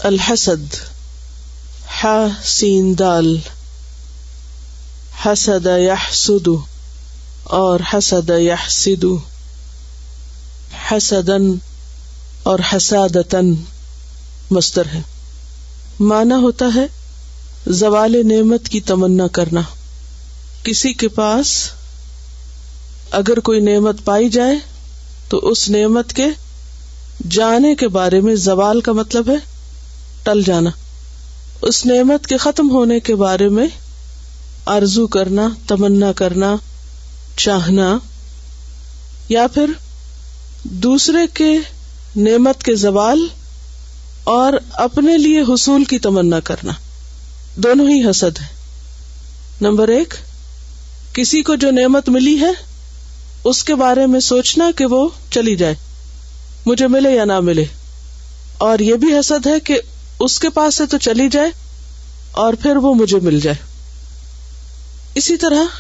الحسد، ح سین دال، حسد یحسد اور حسد یحسد، حسدن اور حسادتن مصدر ہے. معنی ہوتا ہے زوال نعمت کی تمنا کرنا. کسی کے پاس اگر کوئی نعمت پائی جائے تو اس نعمت کے جانے کے بارے میں، زوال کا مطلب ہے ٹل جانا، اس نعمت کے ختم ہونے کے بارے میں آرزو کرنا، تمنا کرنا، چاہنا، یا پھر دوسرے کے نعمت کے زوال اور اپنے لیے حصول کی تمنا کرنا. دونوں ہی حسد ہے. نمبر 1، کسی کو جو نعمت ملی ہے اس کے بارے میں سوچنا کہ وہ چلی جائے، مجھے ملے یا نہ ملے، اور یہ بھی حسد ہے کہ اس کے پاس سے تو چلی جائے اور پھر وہ مجھے مل جائے. اسی طرح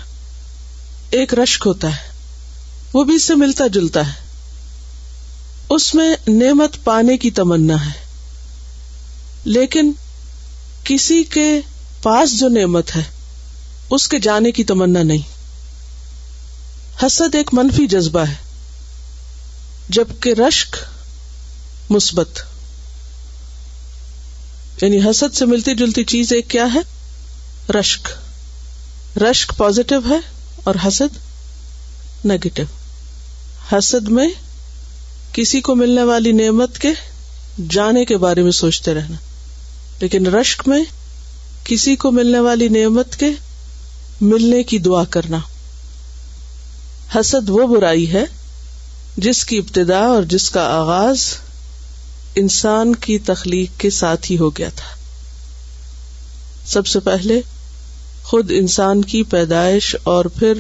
ایک رشک ہوتا ہے، وہ بھی اس سے ملتا جلتا ہے. اس میں نعمت پانے کی تمنا ہے، لیکن کسی کے پاس جو نعمت ہے اس کے جانے کی تمنا نہیں. حسد ایک منفی جذبہ ہے، جبکہ رشک مثبت. یعنی حسد سے ملتی جلتی چیز ایک کیا ہے؟ رشک. رشک پازیٹو ہے اور حسد نیگیٹو. حسد میں کسی کو ملنے والی نعمت کے جانے کے بارے میں سوچتے رہنا، لیکن رشک میں کسی کو ملنے والی نعمت کے ملنے کی دعا کرنا. حسد وہ برائی ہے جس کی ابتدا اور جس کا آغاز انسان کی تخلیق کے ساتھ ہی ہو گیا تھا. سب سے پہلے خود انسان کی پیدائش اور پھر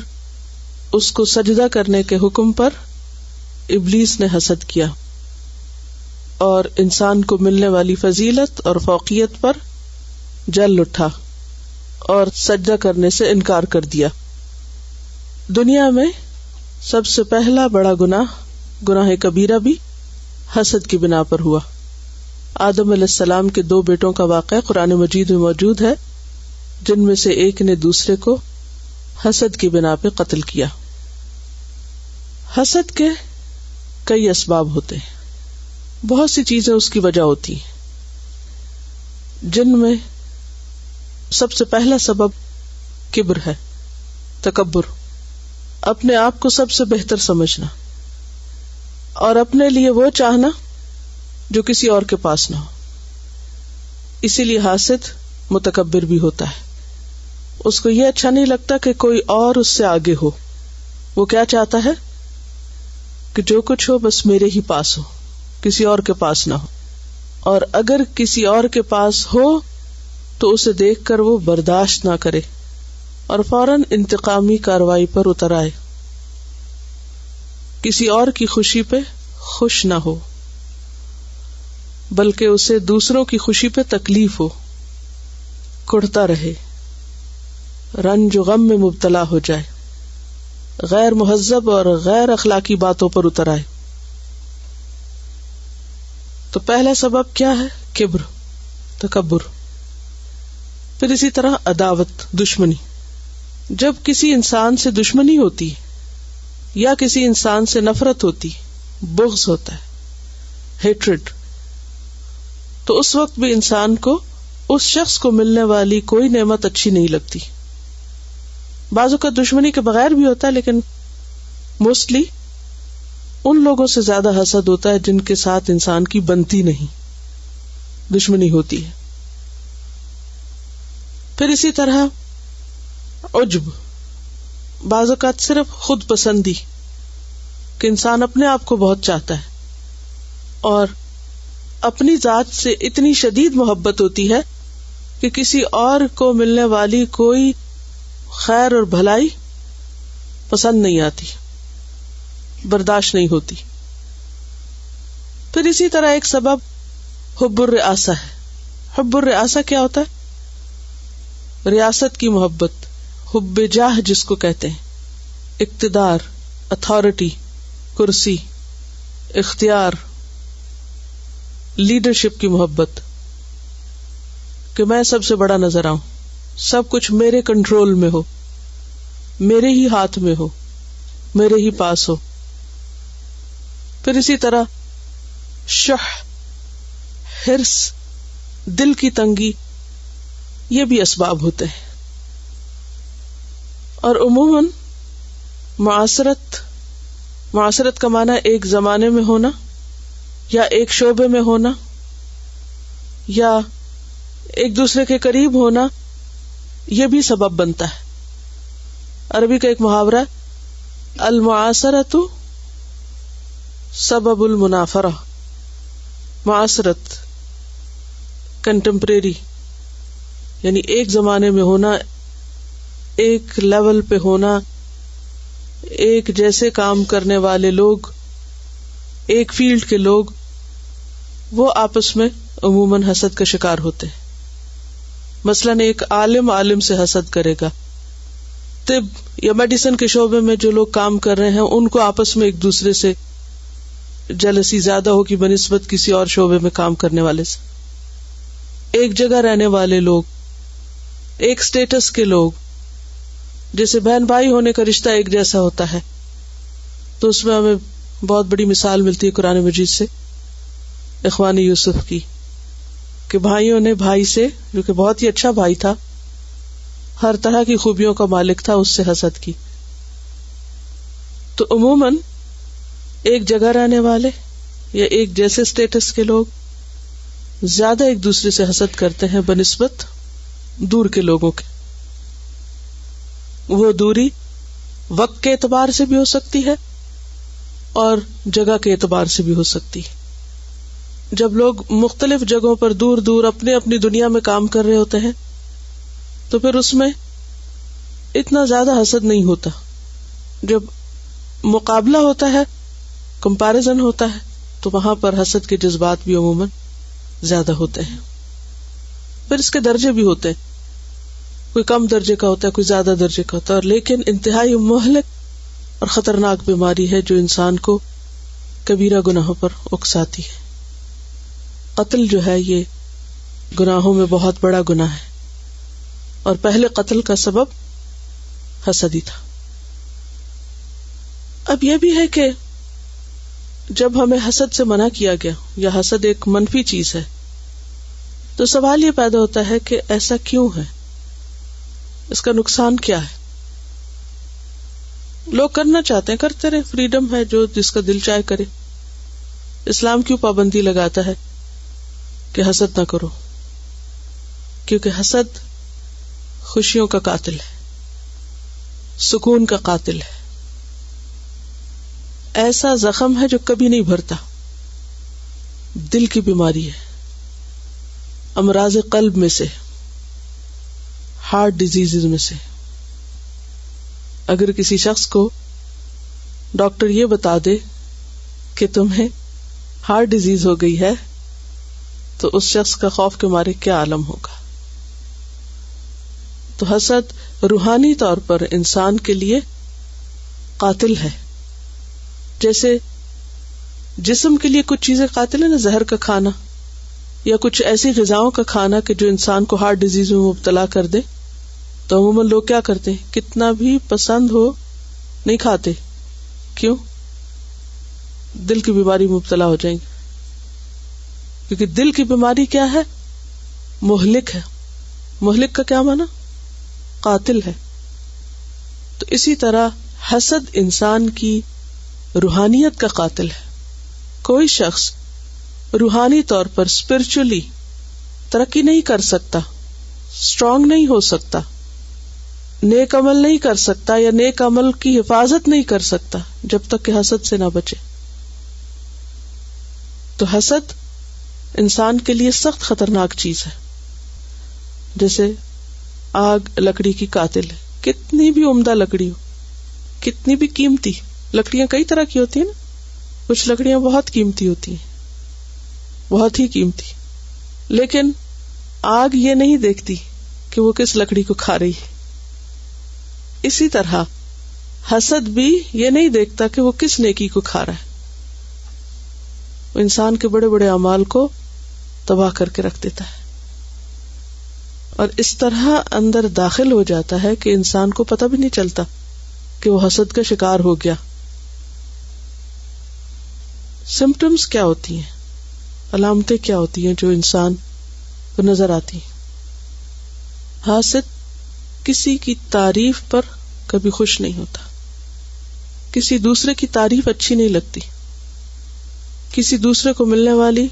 اس کو سجدہ کرنے کے حکم پر ابلیس نے حسد کیا اور انسان کو ملنے والی فضیلت اور فوقیت پر جل اٹھا اور سجدہ کرنے سے انکار کر دیا. دنیا میں سب سے پہلا بڑا گناہ کبیرہ بھی حسد کی بنا پر ہوا. آدم علیہ السلام کے 2 بیٹوں کا واقعہ قرآن مجید میں موجود ہے، جن میں سے ایک نے دوسرے کو حسد کی بنا پہ قتل کیا. حسد کے کئی اسباب ہوتے ہیں، بہت سی چیزیں اس کی وجہ ہوتی ہیں، جن میں سب سے پہلا سبب کبر ہے، تکبر، اپنے آپ کو سب سے بہتر سمجھنا اور اپنے لیے وہ چاہنا جو کسی اور کے پاس نہ ہو. اسی لیے حاسد متکبر بھی ہوتا ہے. اس کو یہ اچھا نہیں لگتا کہ کوئی اور اس سے آگے ہو. وہ کیا چاہتا ہے کہ جو کچھ ہو بس میرے ہی پاس ہو، کسی اور کے پاس نہ ہو. اور اگر کسی اور کے پاس ہو تو اسے دیکھ کر وہ برداشت نہ کرے اور فوراً انتقامی کارروائی پر اتر آئے. کسی اور کی خوشی پہ خوش نہ ہو، بلکہ اسے دوسروں کی خوشی پہ تکلیف ہو، کڑھتا رہے، رنج و غم میں مبتلا ہو جائے، غیر مہذب اور غیر اخلاقی باتوں پر اتر آئے. تو پہلا سبب کیا ہے؟ کبر، تکبر. پھر اسی طرح عداوت، دشمنی. جب کسی انسان سے دشمنی ہوتی یا کسی انسان سے نفرت ہوتی، بغض ہوتا ہے، ہیٹرڈ، تو اس وقت بھی انسان کو اس شخص کو ملنے والی کوئی نعمت اچھی نہیں لگتی. بعض اوقات دشمنی کے بغیر بھی ہوتا ہے، لیکن موسٹلی ان لوگوں سے زیادہ حسد ہوتا ہے جن کے ساتھ انسان کی بنتی نہیں، دشمنی ہوتی ہے. پھر اسی طرح عجب، بعض اوقات صرف خود پسندی، کہ انسان اپنے آپ کو بہت چاہتا ہے اور اپنی ذات سے اتنی شدید محبت ہوتی ہے کہ کسی اور کو ملنے والی کوئی خیر اور بھلائی پسند نہیں آتی، برداشت نہیں ہوتی. پھر اسی طرح ایک سبب حب الرئاسہ ہے. حب الرئاسہ کیا ہوتا ہے؟ ریاست کی محبت، حب جاہ جس کو کہتے ہیں، اقتدار، اتھارٹی، کرسی، اختیار، لیڈرشپ کی محبت. کہ میں سب سے بڑا نظر آؤں، سب کچھ میرے کنٹرول میں ہو، میرے ہی ہاتھ میں ہو، میرے ہی پاس ہو. پھر اسی طرح شح، حرص، دل کی تنگی، یہ بھی اسباب ہوتے ہیں. اور عموماً معاشرت کا معنی ایک زمانے میں ہونا یا ایک شعبے میں ہونا یا ایک دوسرے کے قریب ہونا، یہ بھی سبب بنتا ہے. عربی کا ایک محاورہ، المعاصرۃ سبب المنافرہ. معاصرت، کنٹمپریری، یعنی ایک زمانے میں ہونا، ایک لیول پہ ہونا، ایک جیسے کام کرنے والے لوگ، ایک فیلڈ کے لوگ، وہ آپس میں عموماً حسد کا شکار ہوتے ہیں. مثلاً ایک عالم سے حسد کرے گا. طب یا میڈیسن کے شعبے میں جو لوگ کام کر رہے ہیں ان کو آپس میں ایک دوسرے سے جلسی زیادہ ہوگی بنسبت کسی اور شعبے میں کام کرنے والے سے. ایک جگہ رہنے والے لوگ، ایک سٹیٹس کے لوگ، جیسے بہن بھائی ہونے کا رشتہ ایک جیسا ہوتا ہے، تو اس میں ہمیں بہت بڑی مثال ملتی ہے قرآن مجید سے، اخوان یوسف کی، کہ بھائیوں نے بھائی سے، جو کہ بہت ہی اچھا بھائی تھا، ہر طرح کی خوبیوں کا مالک تھا، اس سے حسد کی. تو عموماً ایک جگہ رہنے والے یا ایک جیسے سٹیٹس کے لوگ زیادہ ایک دوسرے سے حسد کرتے ہیں بنسبت دور کے لوگوں کے. وہ دوری وقت کے اعتبار سے بھی ہو سکتی ہے اور جگہ کے اعتبار سے بھی ہو سکتی ہے. جب لوگ مختلف جگہوں پر دور دور اپنے اپنی دنیا میں کام کر رہے ہوتے ہیں تو پھر اس میں اتنا زیادہ حسد نہیں ہوتا. جب مقابلہ ہوتا ہے، کمپیریزن ہوتا ہے، تو وہاں پر حسد کے جذبات بھی عموماً زیادہ ہوتے ہیں. پھر اس کے درجے بھی ہوتے ہیں، کوئی کم درجے کا ہوتا ہے، کوئی زیادہ درجے کا ہوتا ہے، لیکن انتہائی مہلک اور خطرناک بیماری ہے جو انسان کو کبیرہ گناہوں پر اکساتی ہے. قتل جو ہے یہ گناہوں میں بہت بڑا گناہ ہے، اور پہلے قتل کا سبب حسد ہی تھا. اب یہ بھی ہے کہ جب ہمیں حسد سے منع کیا گیا یا حسد ایک منفی چیز ہے تو سوال یہ پیدا ہوتا ہے کہ ایسا کیوں ہے، اس کا نقصان کیا ہے. لوگ کرنا چاہتے ہیں، کرتے رہے، فریڈم ہے، جو جس کا دل چاہے کرے. اسلام کیوں پابندی لگاتا ہے کہ حسد نہ کرو؟ کیونکہ حسد خوشیوں کا قاتل ہے، سکون کا قاتل ہے، ایسا زخم ہے جو کبھی نہیں بھرتا، دل کی بیماری ہے، امراض قلب میں سے، ہارٹ ڈیزیز میں سے. اگر کسی شخص کو ڈاکٹر یہ بتا دے کہ تمہیں ہارٹ ڈیزیز ہو گئی ہے تو اس شخص کا خوف کے مارے کیا عالم ہوگا. تو حسد روحانی طور پر انسان کے لیے قاتل ہے. جیسے جسم کے لیے کچھ چیزیں قاتل ہیں نا، زہر کا کھانا یا کچھ ایسی غذاؤں کا کھانا کہ جو انسان کو ہارٹ ڈیزیز میں مبتلا کر دے، تو عموماً لوگ کیا کرتے ہیں، کتنا بھی پسند ہو نہیں کھاتے. کیوں؟ دل کی بیماری میں مبتلا ہو جائیں گے. کیونکہ دل کی بیماری کیا ہے؟ مہلک ہے. مہلک کا کیا معنی؟ قاتل ہے. تو اسی طرح حسد انسان کی روحانیت کا قاتل ہے. کوئی شخص روحانی طور پر اسپرچولی ترقی نہیں کر سکتا، اسٹرانگ نہیں ہو سکتا، نیک عمل نہیں کر سکتا یا نیک عمل کی حفاظت نہیں کر سکتا جب تک کہ حسد سے نہ بچے. تو حسد انسان کے لیے سخت خطرناک چیز ہے. جیسے آگ لکڑی کی قاتل ہے. کتنی بھی عمدہ لکڑی ہو، کتنی بھی قیمتی، لکڑیاں کئی طرح کی ہوتی ہیں نا، کچھ لکڑیاں بہت قیمتی ہوتی ہیں، بہت ہی قیمتی، لیکن آگ یہ نہیں دیکھتی کہ وہ کس لکڑی کو کھا رہی ہے. اسی طرح حسد بھی یہ نہیں دیکھتا کہ وہ کس نیکی کو کھا رہا ہے. وہ انسان کے بڑے بڑے اعمال کو تباہ کر کے رکھ دیتا ہے. اور اس طرح اندر داخل ہو جاتا ہے کہ انسان کو پتہ بھی نہیں چلتا کہ وہ حسد کا شکار ہو گیا. سمپٹمز کیا ہوتی ہیں، علامتیں کیا ہوتی ہیں جو انسان کو نظر آتی ہیں؟ حاسد کسی کی تعریف پر کبھی خوش نہیں ہوتا، کسی دوسرے کی تعریف اچھی نہیں لگتی، کسی دوسرے کو ملنے والی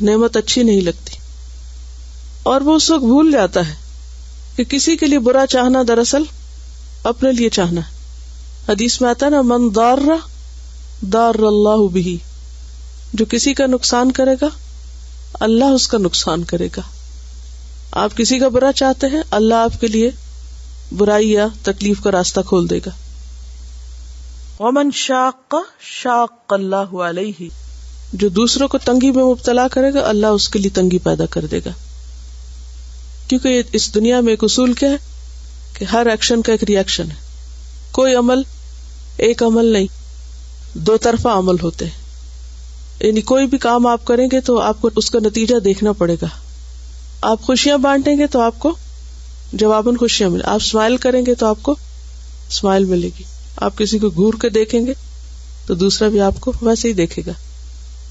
نعمت اچھی نہیں لگتی، اور وہ اس وقت بھول جاتا ہے کہ کسی کے لیے برا چاہنا دراصل اپنے لیے چاہنا ہے. حدیث میں آتا ہے نا، من ضار ضار اللہ بہ، جو کسی کا نقصان کرے گا اللہ اس کا نقصان کرے گا. آپ کسی کا برا چاہتے ہیں، اللہ آپ کے لیے برائی یا تکلیف کا راستہ کھول دے گا. ومن شاق شاق اللہ علیہ، جو دوسروں کو تنگی میں مبتلا کرے گا اللہ اس کے لیے تنگی پیدا کر دے گا. کیونکہ اس دنیا میں ایک اصول کیا ہے کہ ہر ایکشن کا ایک ری ایکشن ہے. کوئی عمل ایک عمل نہیں، دو طرفہ عمل ہوتے ہیں. یعنی کوئی بھی کام آپ کریں گے تو آپ کو اس کا نتیجہ دیکھنا پڑے گا. آپ خوشیاں بانٹیں گے تو آپ کو جواباً خوشیاں ملیں، آپ اسمائل کریں گے تو آپ کو اسمائل ملے گی. آپ کسی کو گھور کے دیکھیں گے تو دوسرا بھی آپ کو ویسے ہی دیکھے گا.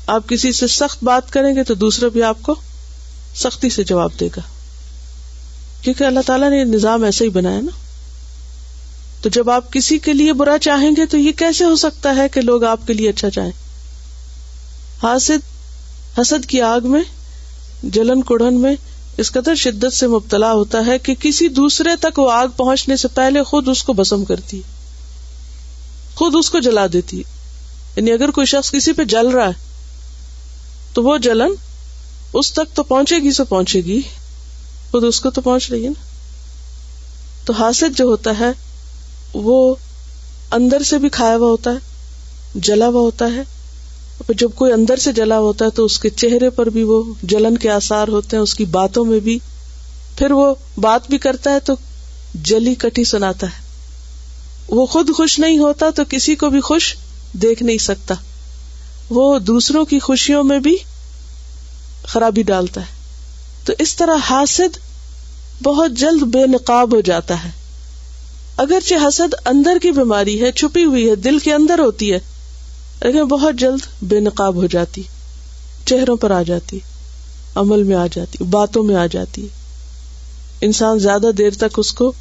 آپ کسی سے سخت بات کریں گے تو دوسرا بھی آپ کو سختی سے جواب دے گا، کیونکہ اللہ تعالیٰ نے یہ نظام ایسے ہی بنایا نا. تو جب آپ کسی کے لیے برا چاہیں گے تو یہ کیسے ہو سکتا ہے کہ لوگ آپ کے لیے اچھا چاہیں؟ حسد کی آگ میں، جلن کڑھن میں اس قدر شدت سے مبتلا ہوتا ہے کہ کسی دوسرے تک وہ آگ پہنچنے سے پہلے خود اس کو بھسم کرتی ہے، خود اس کو جلا دیتی ہے. یعنی اگر کوئی شخص کسی پہ جل رہا ہے تو وہ جلن اس تک تو پہنچے گی، سو پہنچے گی، خود اس کو تو پہنچ رہی ہے نا. تو حاسد جو ہوتا ہے وہ اندر سے بھی کھایا ہوا ہوتا ہے، جلا ہوا ہوتا ہے. جب کوئی اندر سے جلا ہوتا ہے تو اس کے چہرے پر بھی وہ جلن کے آثار ہوتے ہیں، اس کی باتوں میں بھی. پھر وہ بات بھی کرتا ہے تو جلی کٹی سناتا ہے. وہ خود خوش نہیں ہوتا تو کسی کو بھی خوش دیکھ نہیں سکتا. وہ دوسروں کی خوشیوں میں بھی خرابی ڈالتا ہے. تو اس طرح حاسد بہت جلد بے نقاب ہو جاتا ہے. اگرچہ حسد اندر کی بیماری ہے، چھپی ہوئی ہے، دل کے اندر ہوتی ہے، لیکن بہت جلد بے نقاب ہو جاتی، چہروں پر آ جاتی، عمل میں آ جاتی، باتوں میں آ جاتی. انسان زیادہ دیر تک اس کو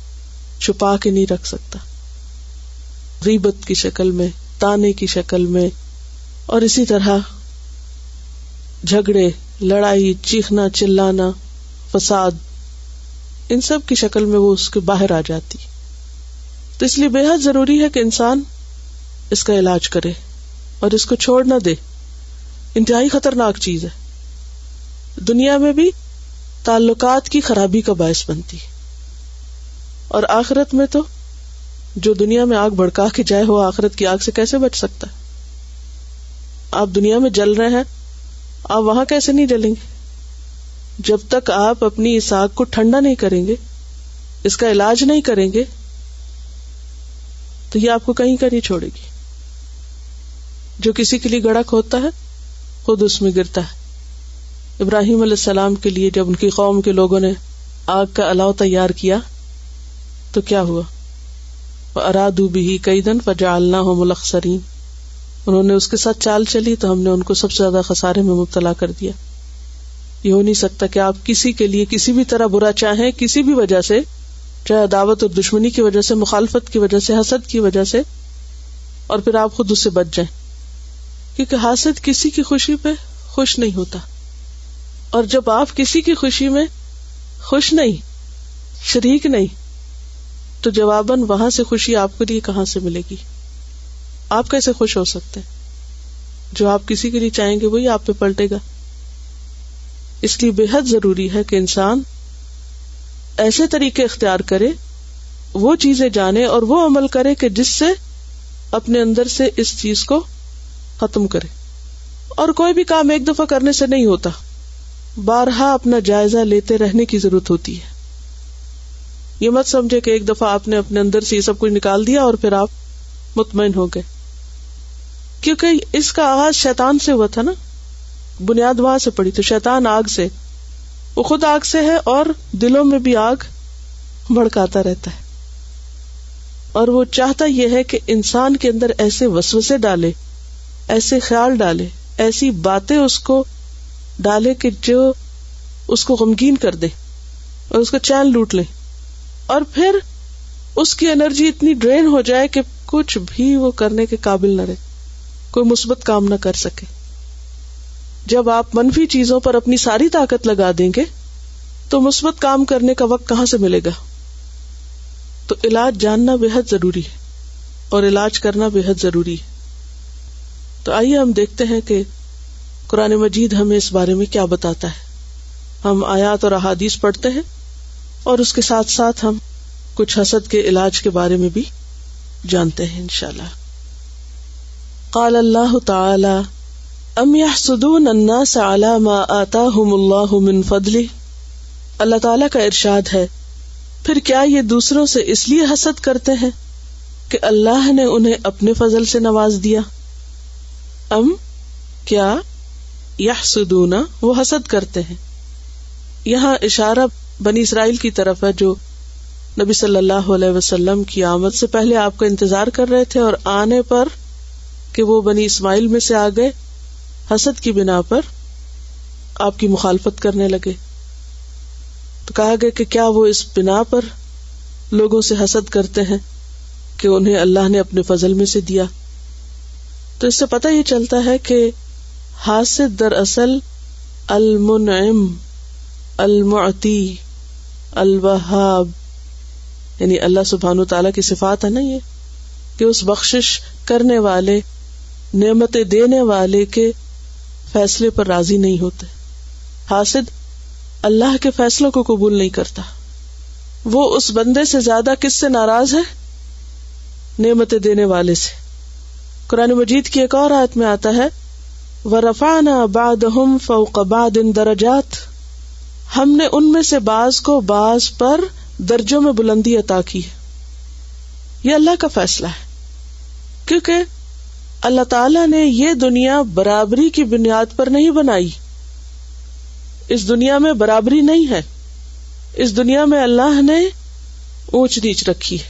چھپا کے نہیں رکھ سکتا، غیبت کی شکل میں، تانے کی شکل میں، اور اسی طرح جھگڑے، لڑائی، چیخنا چلانا، فساد، ان سب کی شکل میں وہ اس کے باہر آ جاتی. تو اس لیے بے حد ضروری ہے کہ انسان اس کا علاج کرے اور اس کو چھوڑ نہ دے. انتہائی خطرناک چیز ہے، دنیا میں بھی تعلقات کی خرابی کا باعث بنتی ہے، اور آخرت میں تو جو دنیا میں آگ بھڑکا کے جائے وہ آخرت کی آگ سے کیسے بچ سکتا ہے؟ آپ دنیا میں جل رہے ہیں، آپ وہاں کیسے نہیں جلیں گے؟ جب تک آپ اپنی اس آگ کو ٹھنڈا نہیں کریں گے، اس کا علاج نہیں کریں گے، تو یہ آپ کو کہیں کا نہیں چھوڑے گی. جو کسی کے لیے گڑھا کھودتا ہے خود اس میں گرتا ہے. ابراہیم علیہ السلام کے لیے جب ان کی قوم کے لوگوں نے آگ کا الاؤ تیار کیا تو کیا ہوا؟ وَأَرَادُوا بِهِ كَيْدًا فَجَعَلْنَاهُمُ الْأَخْسَرِينَ. انہوں نے اس کے ساتھ چال چلی تو ہم نے ان کو سب سے زیادہ خسارے میں مبتلا کر دیا. یہ ہو نہیں سکتا کہ آپ کسی کے لیے کسی بھی طرح برا چاہیں، کسی بھی وجہ سے، چاہے عداوت اور دشمنی کی وجہ سے، مخالفت کی وجہ سے، حسد کی وجہ سے، اور پھر آپ خود اس سے بچ جائیں. کیونکہ حاسد کسی کی خوشی پہ خوش نہیں ہوتا، اور جب آپ کسی کی خوشی میں خوش نہیں، شریک نہیں، تو جواباً وہاں سے خوشی آپ کے لیے کہاں سے ملے گی؟ آپ کیسے خوش ہو سکتے ہیں؟ جو آپ کسی کے لیے چاہیں گے وہی آپ پہ پلٹے گا. اس لیے بے حد ضروری ہے کہ انسان ایسے طریقے اختیار کرے، وہ چیزیں جانے اور وہ عمل کرے کہ جس سے اپنے اندر سے اس چیز کو ختم کرے. اور کوئی بھی کام ایک دفعہ کرنے سے نہیں ہوتا، بارہا اپنا جائزہ لیتے رہنے کی ضرورت ہوتی ہے. یہ مت سمجھے کہ ایک دفعہ آپ نے اپنے اندر سے یہ سب کچھ نکال دیا اور پھر آپ مطمئن ہو گئے، کیونکہ اس کا آغاز شیطان سے ہوا تھا نا، بنیاد وہاں سے پڑی. تو شیطان آگ سے وہ خود آگ سے ہے اور دلوں میں بھی آگ بھڑکاتا رہتا ہے. اور وہ چاہتا یہ ہے کہ انسان کے اندر ایسے وسوسے ڈالے، ایسے خیال ڈالے، ایسی باتیں اس کو ڈالے کہ جو اس کو غمگین کر دے اور اس کا چین لوٹ لے، اور پھر اس کی انرجی اتنی ڈرین ہو جائے کہ کچھ بھی وہ کرنے کے قابل نہ رہے، کوئی مثبت کام نہ کر سکے. جب آپ منفی چیزوں پر اپنی ساری طاقت لگا دیں گے تو مثبت کام کرنے کا وقت کہاں سے ملے گا؟ تو علاج جاننا بے حد ضروری ہے اور علاج کرنا بے حد ضروری ہے. تو آئیے ہم دیکھتے ہیں کہ قرآن مجید ہمیں اس بارے میں کیا بتاتا ہے. ہم آیات اور احادیث پڑھتے ہیں اور اس کے ساتھ ساتھ ہم کچھ حسد کے علاج کے بارے میں بھی جانتے ہیں انشاءاللہ. قال اللہ تعالی ام یحسدون الناس علی ما آتاہم اللہ من فضلہ. اللہ تعالیٰ کا ارشاد ہے، پھر کیا یہ دوسروں سے اس لیے حسد کرتے ہیں کہ اللہ نے انہیں اپنے فضل سے نواز دیا. ام کیا، یحسدون وہ حسد کرتے ہیں. یہاں اشارہ بنی اسرائیل کی طرف ہے جو نبی صلی اللہ علیہ وسلم کی آمد سے پہلے آپ کا انتظار کر رہے تھے، اور آنے پر کہ وہ بنی اسماعیل میں سے آ گئے، حسد کی بنا پر آپ کی مخالفت کرنے لگے. تو کہا گیا کہ کیا وہ اس بنا پر لوگوں سے حسد کرتے ہیں کہ انہیں اللہ نے اپنے فضل میں سے دیا. تو اس سے پتہ یہ چلتا ہے کہ حاسد دراصل المنعم، المعطی، الوہاب، یعنی اللہ سبحانہ وتعالیٰ کی صفات ہے نا یہ، کہ اس بخشش کرنے والے، نعمتیں دینے والے کے فیصلے پر راضی نہیں ہوتے. حاسد اللہ کے فیصلوں کو قبول نہیں کرتا. وہ اس بندے سے زیادہ کس سے ناراض ہے؟ نعمتیں دینے والے سے. قرآن مجید کی ایک اور آیت میں آتا ہے وَرَفَعْنَا بَعْضَهُمْ فَوْقَ بَعْضٍ دَرَجَاتٍ، ہم نے ان میں سے بعض کو بعض پر درجوں میں بلندی عطا کی ہے. یہ اللہ کا فیصلہ ہے، کیونکہ اللہ تعالیٰ نے یہ دنیا برابری کی بنیاد پر نہیں بنائی. اس دنیا میں برابری نہیں ہے. اس دنیا میں اللہ نے اونچ نیچ رکھی ہے.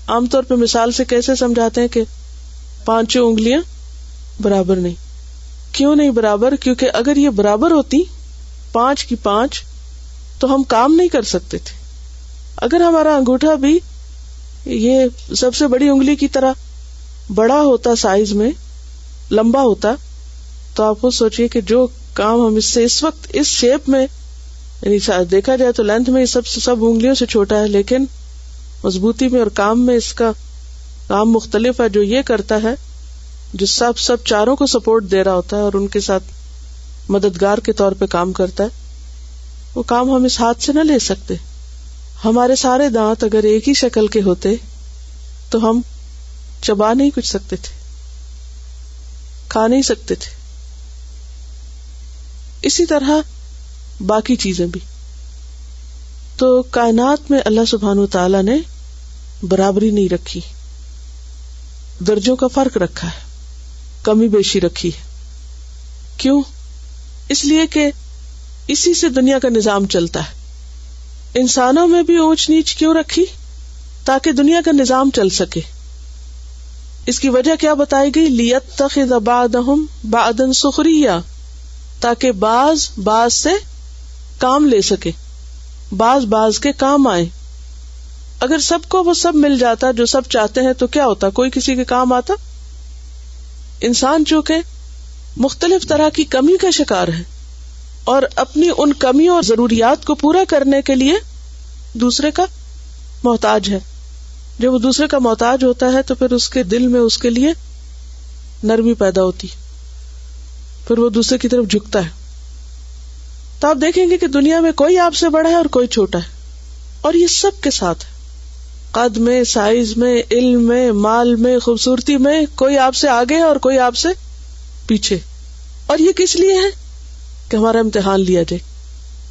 عام طور پہ مثال سے کیسے سمجھاتے ہیں کہ 5 انگلیاں برابر نہیں. کیوں نہیں برابر؟ کیونکہ اگر یہ برابر ہوتی 5 کی 5 تو ہم کام نہیں کر سکتے تھے. اگر ہمارا انگوٹھا بھی یہ سب سے بڑی انگلی کی طرح بڑا ہوتا، سائز میں لمبا ہوتا، تو آپ خود سوچئے کہ جو کام ہم اس سے اس وقت اس شیپ میں، یعنی دیکھا جائے تو لینتھ میں سب انگلیوں سے چھوٹا ہے، لیکن مضبوطی میں اور کام میں اس کا کام مختلف ہے. جو یہ کرتا ہے، جو سب چاروں کو سپورٹ دے رہا ہوتا ہے اور ان کے ساتھ مددگار کے طور پہ کام کرتا ہے، وہ کام ہم اس ہاتھ سے نہ لے سکتے. ہمارے سارے دانت اگر ایک ہی شکل کے ہوتے تو ہم چبا نہیں کچھ سکتے تھے، کھا نہیں سکتے تھے. اسی طرح باقی چیزیں بھی. تو کائنات میں اللہ سبحانہ وتعالیٰ نے برابری نہیں رکھی، درجوں کا فرق رکھا ہے، کمی بیشی رکھی ہے. کیوں؟ اس لیے کہ اسی سے دنیا کا نظام چلتا ہے. انسانوں میں بھی اونچ نیچ کیوں رکھی؟ تاکہ دنیا کا نظام چل سکے. اس کی وجہ کیا بتائی گئی؟ لیتخذ بعضهم بعضا سخریا، تاکہ بعض سے کام لے سکے، بعض کے کام آئے. اگر سب کو وہ سب مل جاتا جو سب چاہتے ہیں تو کیا ہوتا؟ کوئی کسی کے کام آتا؟ انسان چونکہ مختلف طرح کی کمی کا شکار ہے اور اپنی ان کمیوں اور ضروریات کو پورا کرنے کے لیے دوسرے کا محتاج ہے. جب وہ دوسرے کا محتاج ہوتا ہے تو پھر اس کے دل میں اس کے لیے نرمی پیدا ہوتی، پھر وہ دوسرے کی طرف جھکتا ہے. تو آپ دیکھیں گے کہ دنیا میں کوئی آپ سے بڑا ہے اور کوئی چھوٹا ہے، اور یہ سب کے ساتھ ہے. قد میں، سائز میں، علم میں، مال میں، خوبصورتی میں، کوئی آپ سے آگے ہے اور کوئی آپ سے پیچھے. اور یہ کس لیے ہے؟ کہ ہمارا امتحان لیا جائے،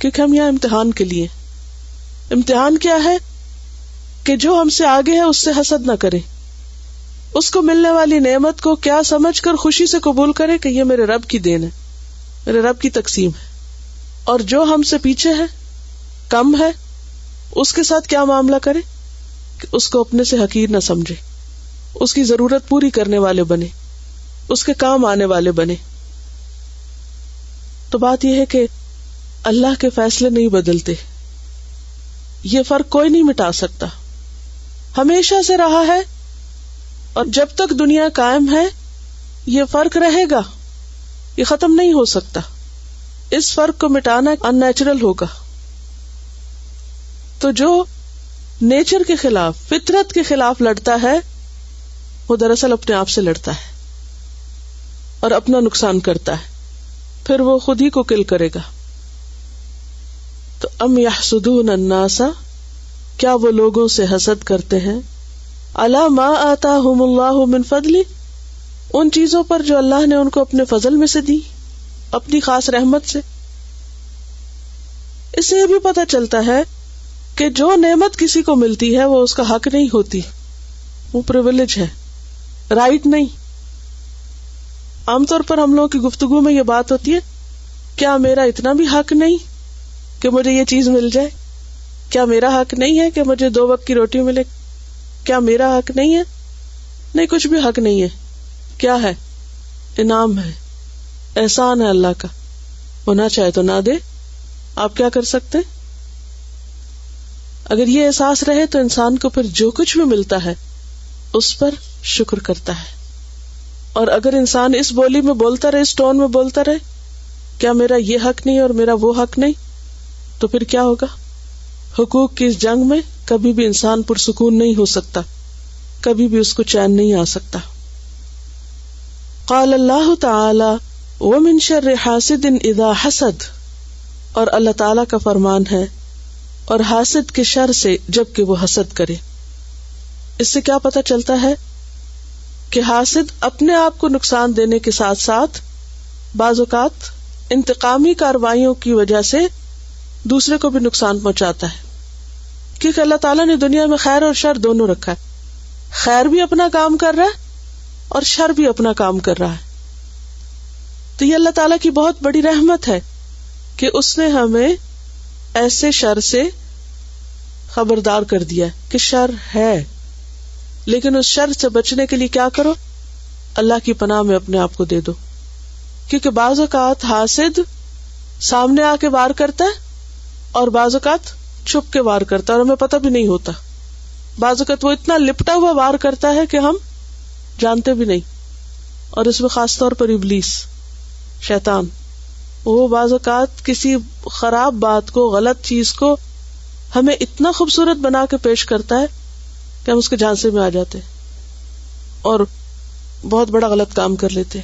کیونکہ ہم یہاں امتحان کے لیے. امتحان کیا ہے؟ کہ جو ہم سے آگے ہے اس سے حسد نہ کرے، اس کو ملنے والی نعمت کو کیا سمجھ کر خوشی سے قبول کرے کہ یہ میرے رب کی دین ہے، میرے رب کی تقسیم ہے. اور جو ہم سے پیچھے ہے، کم ہے، اس کے ساتھ کیا معاملہ کرے کہ اس کو اپنے سے حقیر نہ سمجھے، اس کی ضرورت پوری کرنے والے بنے، اس کے کام آنے والے بنے۔ تو بات یہ ہے کہ اللہ کے فیصلے نہیں بدلتے، یہ فرق کوئی نہیں مٹا سکتا، ہمیشہ سے رہا ہے اور جب تک دنیا قائم ہے یہ فرق رہے گا، یہ ختم نہیں ہو سکتا۔ اس فرق کو مٹانا ان نیچرل ہوگا۔ تو جو نیچر کے خلاف، فطرت کے خلاف لڑتا ہے، وہ دراصل اپنے آپ سے لڑتا ہے اور اپنا نقصان کرتا ہے، پھر وہ خود ہی کو کل کرے گا۔ تو ام یحسدون الناس، کیا وہ لوگوں سے حسد کرتے ہیں، علی ما آتاہم اللہ من فضل، ان چیزوں پر جو اللہ نے ان کو اپنے فضل میں سے دی، اپنی خاص رحمت سے۔ اس سے یہ بھی پتہ چلتا ہے کہ جو نعمت کسی کو ملتی ہے وہ اس کا حق نہیں ہوتی، وہ پریویلیج ہے، رائٹ نہیں۔ عام طور پر ہم لوگوں کی گفتگو میں یہ بات ہوتی ہے، کیا میرا اتنا بھی حق نہیں کہ مجھے یہ چیز مل جائے؟ کیا میرا حق نہیں ہے کہ مجھے 2 وقت کی روٹی ملے؟ کیا میرا حق نہیں ہے؟ نہیں، کچھ بھی حق نہیں ہے۔ کیا ہے؟ انعام ہے، احسان ہے اللہ کا، ہونا چاہے تو نہ دے، آپ کیا کر سکتے؟ اگر یہ احساس رہے تو انسان کو پھر جو کچھ بھی ملتا ہے اس پر شکر کرتا ہے۔ اور اگر انسان اس بولی میں بولتا رہے، اس ٹون میں بولتا رہے، کیا میرا یہ حق نہیں اور میرا وہ حق نہیں، تو پھر کیا ہوگا؟ حقوق کی اس جنگ میں کبھی بھی انسان پرسکون نہیں ہو سکتا، کبھی بھی اس کو چین نہیں آ سکتا۔ قال اللہ تعالی ومن شر حاسد اذا حسد، اور اللہ تعالی کا فرمان ہے اور حاسد کے شر سے جب کہ وہ حسد کرے۔ اس سے کیا پتہ چلتا ہے کہ حاسد اپنے آپ کو نقصان دینے کے ساتھ ساتھ بعض اوقات انتقامی کارروائیوں کی وجہ سے دوسرے کو بھی نقصان پہنچاتا ہے، کیونکہ اللہ تعالیٰ نے دنیا میں خیر اور شر دونوں رکھا ہے، خیر بھی اپنا کام کر رہا ہے اور شر بھی اپنا کام کر رہا ہے۔ تو یہ اللہ تعالیٰ کی بہت بڑی رحمت ہے کہ اس نے ہمیں ایسے شر سے خبردار کر دیا کہ شر ہے، لیکن اس شر سے بچنے کے لیے کیا کرو؟ اللہ کی پناہ میں اپنے آپ کو دے دو، کیونکہ بعض اوقات حاسد سامنے آ کے وار کرتا ہے اور بعض اوقات چھپ کے وار کرتا ہے اور ہمیں پتہ بھی نہیں ہوتا۔ بعض اوقات وہ اتنا لپٹا ہوا وار کرتا ہے کہ ہم جانتے بھی نہیں، اور اس میں خاص طور پر ابلیس، شیطان، وہ بعض اوقات کسی خراب بات کو، غلط چیز کو ہمیں اتنا خوبصورت بنا کے پیش کرتا ہے کہ ہم اس کے جھانسے میں آ جاتے اور بہت بڑا غلط کام کر لیتے،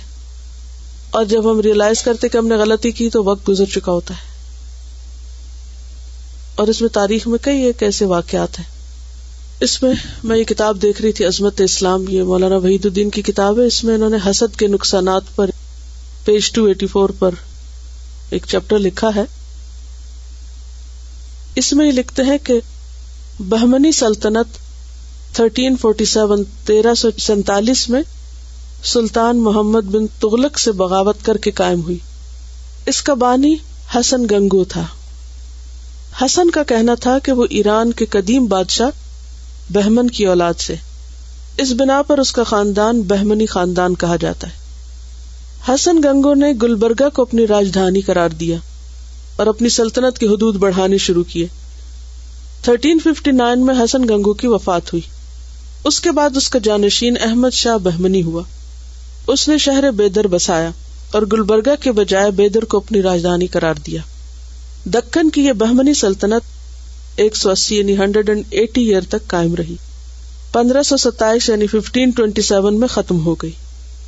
اور جب ہم ریئلائز کرتے کہ ہم نے غلطی کی تو وقت گزر چکا ہوتا ہے۔ اور اس میں تاریخ میں کئی ایک ایسے واقعات ہیں۔ اس میں میں یہ کتاب دیکھ رہی تھی، عظمت اسلام، یہ مولانا وحید الدین کی کتاب ہے، اس میں انہوں نے حسد کے نقصانات پر پیج 284 پر ایک چیپٹر لکھا ہے۔ اس میں یہ لکھتے ہیں کہ بہمنی سلطنت 1347 میں سلطان محمد بن تغلق سے بغاوت کر کے قائم ہوئی۔ اس کا بانی حسن گنگو تھا۔ حسن کا کہنا تھا کہ وہ ایران کے قدیم بادشاہ بہمن کی اولاد سے، اس بنا پر اس کا خاندان بہمنی خاندان کہا جاتا ہے۔ حسن گنگو نے گلبرگہ کو اپنی راجدھانی قرار دیا اور اپنی سلطنت کی حدود بڑھانے شروع کیے۔ 1359 میں حسن گنگو کی وفات ہوئی۔ اس کے بعد اس کا جانشین احمد شاہ بہمنی ہوا۔ اس نے شہر بیدر بسایا اور گلبرگہ کے بجائے بیدر کو اپنی راجدھانی قرار دیا۔ دکن کی یہ بہمنی سلطنت 180 یعنی 180 ایئر تک قائم رہی۔ 1527 یعنی 1527 میں ختم ہو گئی۔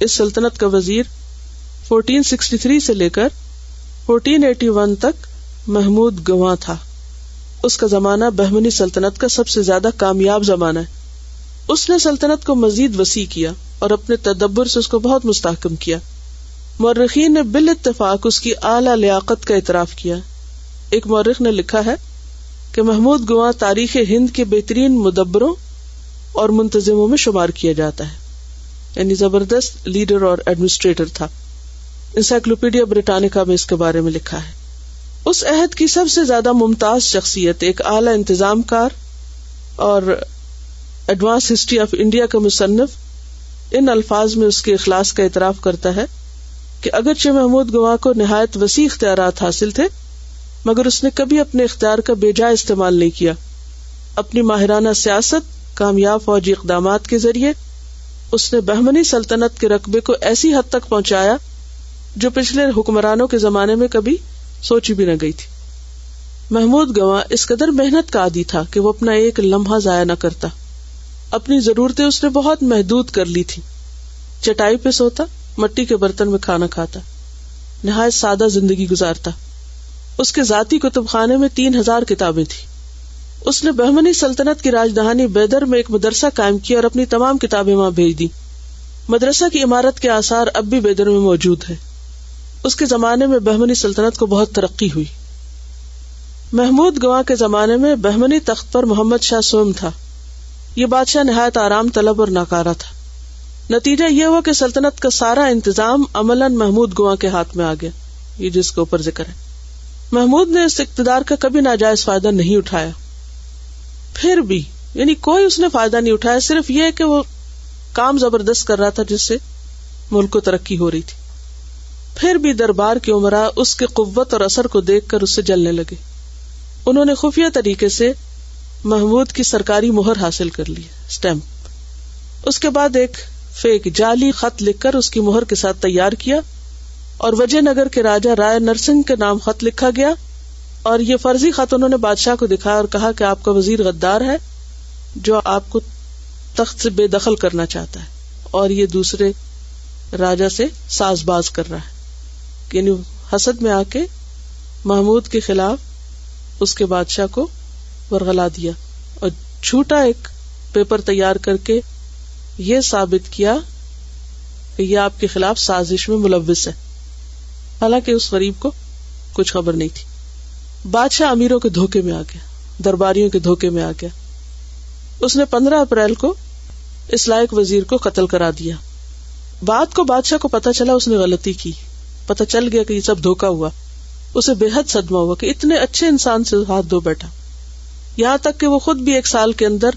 اس سلطنت کا وزیر 1463 سے لے کر 1481 تک محمود گواں تھا۔ اس کا زمانہ بہمنی سلطنت کا سب سے زیادہ کامیاب زمانہ ہے۔ اس نے سلطنت کو مزید وسیع کیا اور اپنے تدبر سے اس کو بہت مستحکم کیا۔ مورخین نے بالاتفاق اس کی اعلیٰ لیاقت کا اعتراف کیا۔ ایک مورخ نے لکھا ہے کہ محمود گواں تاریخ ہند کے بہترین مدبروں اور منتظموں میں شمار کیا جاتا ہے، یعنی زبردست لیڈر اور ایڈمنسٹریٹر تھا۔ انسائکلوپیڈیا بریٹانیکا میں اس کے بارے میں لکھا ہے۔ اس عہد کی سب سے زیادہ ممتاز شخصیت، ایک اعلی انتظام کار اور ایڈوانس ہسٹری آف انڈیا کا مصنف، ان الفاظ میں اس کے اخلاص کا اعتراف کرتا ہے کہ اگرچہ محمود گواں کو نہایت وسیع اختیارات حاصل تھے مگر اس نے کبھی اپنے اختیار کا بے جا استعمال نہیں کیا. اپنی ماہرانہ سیاست، کامیاب فوجی اقدامات کے ذریعے اس نے بہمنی سلطنت کے رقبے کو ایسی حد تک پہنچایا جو پچھلے حکمرانوں کے زمانے میں کبھی سوچی بھی نہ گئی تھی. محمود گواں اس قدر محنت کا عادی تھا کہ وہ اپنا ایک لمحہ ضائع نہ کرتا. اپنی ضرورتیں اس نے بہت محدود کر لی تھی. چٹائی پہ سوتا، مٹی کے برتن میں کھانا کھاتا، نہایت سادہ زندگی گزارتا. اس کے ذاتی کتب خانے میں 3000 کتابیں تھی. اس نے بہمنی سلطنت کی راجدھانی بیدر میں ایک مدرسہ قائم کیا اور اپنی تمام کتابیں وہاں بھیج دی. مدرسہ کی عمارت کے آثار اب بھی بیدر میں موجود ہے. اس کے زمانے میں بہمنی سلطنت کو بہت ترقی ہوئی. محمود گواں کے زمانے میں بہمنی تخت پر محمد شاہ سوم تھا. یہ بادشاہ نہایت آرام طلب اور ناکارہ تھا. نتیجہ یہ ہوا کہ سلطنت کا سارا انتظام عملاً محمود گواں کے ہاتھ میں آ گیا، یہ جس کے اوپر ذکر ہے. محمود نے اس اقتدار کا کبھی ناجائز فائدہ نہیں اٹھایا. پھر بھی یعنی کوئی اس نے فائدہ نہیں اٹھایا، صرف یہ کہ وہ کام زبردست کر رہا تھا جس سے ملک کو ترقی ہو رہی تھی. پھر بھی دربار کے امراء اس کے قوت اور اثر کو دیکھ کر اس سے جلنے لگے. انہوں نے خفیہ طریقے سے محمود کی سرکاری مہر حاصل کر لی، اسٹیمپ. اس کے بعد ایک فیک جعلی خط لکھ کر اس کی مہر کے ساتھ تیار کیا اور وجے نگر کے راجا رائے نرسنگ کے نام خط لکھا گیا اور یہ فرضی خط انہوں نے بادشاہ کو دکھایا اور کہا کہ آپ کا وزیر غدار ہے جو آپ کو تخت سے بے دخل کرنا چاہتا ہے اور یہ دوسرے راجا سے ساز باز کر رہا ہے. یعنی حسد میں آ کے محمود کے خلاف اس کے بادشاہ کو ورغلا دیا اور جھوٹا ایک پیپر تیار کر کے یہ ثابت کیا کہ یہ آپ کے خلاف سازش میں ملوث ہے، حالانکہ اس غریب کو کچھ خبر نہیں تھی. بادشاہ امیروں کے دھوکے میں آ گیا، درباریوں کے دھوکے میں آ گیا. اس نے 15 اپریل کو اس لائق وزیر کو قتل کرا دیا. بات کو بادشاہ کو پتہ چلا، اس نے غلطی کی، پتہ چل گیا کہ یہ سب دھوکا ہوا. اسے بے حد صدمہ ہوا کہ اتنے اچھے انسان سے ہاتھ دھو بیٹھا. یہاں تک کہ وہ خود بھی 1 سال کے اندر